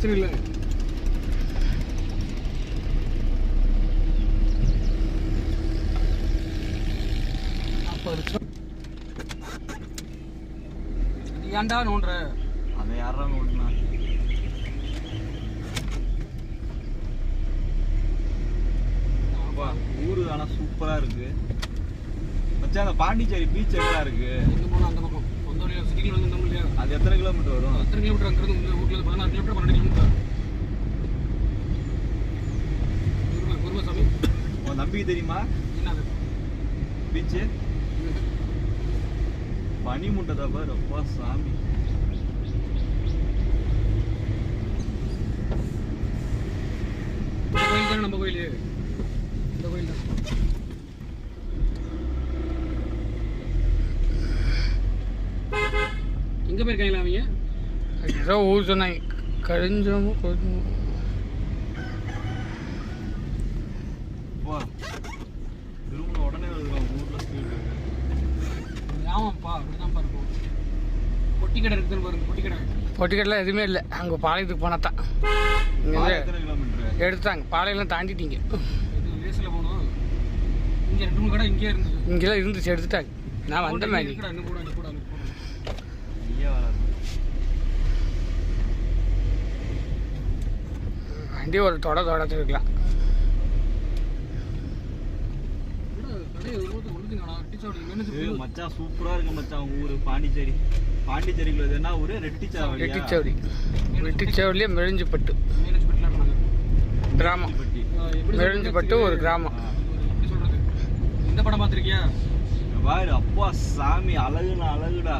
பிரச்சனை இல்லை. ஏன்டா நோண்டுற? அதை யாரா நோண்டுனா? ஊரு ஆனா சூப்பரா இருக்கு மச்சான். அந்த பாண்டிச்சேரி பீச் எங்கடா இருக்கு? எங்க போனா அந்த பக்கம் அந்த வழியா சிட்டிக்குள்ள வந்து நம்ம இல்லையா? அது எத்தனை கிலோமீட்டர் வரும்? எத்தனை கிலோமீட்டர் அங்கிருந்து உங்க ஊர்ல 16 கிலோமீட்டர் 12 கிலோமீட்டர். சாமி உன் நம்பிக்கை தெரியுமா? என்னது பீச்சு? பனி முட்டை பாரு. அப்பா சாமி. கோயில் தானே நம்ம கோயில். இந்த கோயில் தான். எங்க போயிருக்காங்களா அவங்க? ஏதோ ஊர் சொன்னாங்க. கழிஞ்சோம் திரும்ப உடனே ஊர்ல ஸ்பீட் இருக்கு. ஆமாப்பா அப்படிதான் பாருங்க. பொட்டி கடை இருக்குன்னு பாருங்க. பொட்டி கடை. பொட்டி கடைலாம் எதுவுமே இல்லை. அங்கே பாளையத்துக்கு போனா தான். எத்தனை கிலோமீட்டர் எடுத்தாங்க? பாளையெல்லாம் தாண்டிட்டீங்க. ரேஸில் போகணும். இங்கே 2 கடை இங்கே இருந்துச்சு. இங்கெல்லாம் இருந்துச்சு எடுத்துட்டாங்க. நான் வந்த மாதிரி வண்டி ஒரு தொடச்சிருக்கலாம். மச்சான் சூப்பரா இருக்கு மச்சான் உங்க ஊரு பாண்டிச்சேரி. பாண்டிச்சேரிக்குள்ள என்ன ஊரு? ரெட்டிச்சாவடி. ரெட்டிச்சாவடியிலே மெழிஞ்சிப்பட்டு கிராமம். மெழிஞ்சிப்பட்டு ஒரு கிராமம். இந்த படம் பார்த்துருக்கியா? பாரு அப்பா சாமி அழகுனா அழகுடா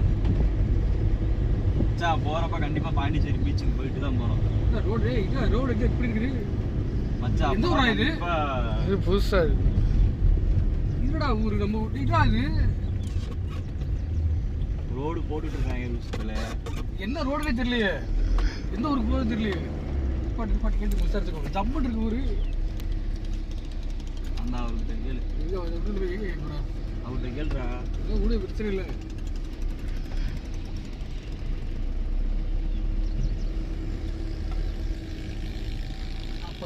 மச்சான். போறப்ப கண்டிப்பா பாண்டிச்சேரி பீச்சுக்கு போயிட்டு தான் போறோம். ரோடு எப்படி இருக்குது மச்சான்? எந்த ஊரா இது? இது புதுசா இருக்கு. இதுடா ஊரு நம்ம இதா இது. ரோடு போட்டுட்டு இருக்காங்க ரூஸ்ல. என்ன ரோடுனே தெரியலையே. எந்த ஊருக்கு போறது தெரியலையே. பாட்டு கேட்டு விசாரிச்சுக்கோங்க. ஜம்முன்னு இருக்கு ஊரு. அந்த அவர்கிட்ட கேளு. அவர்கிட்ட கேளுடா. ஊரே பிரச்சனை இல்லை. அப்போ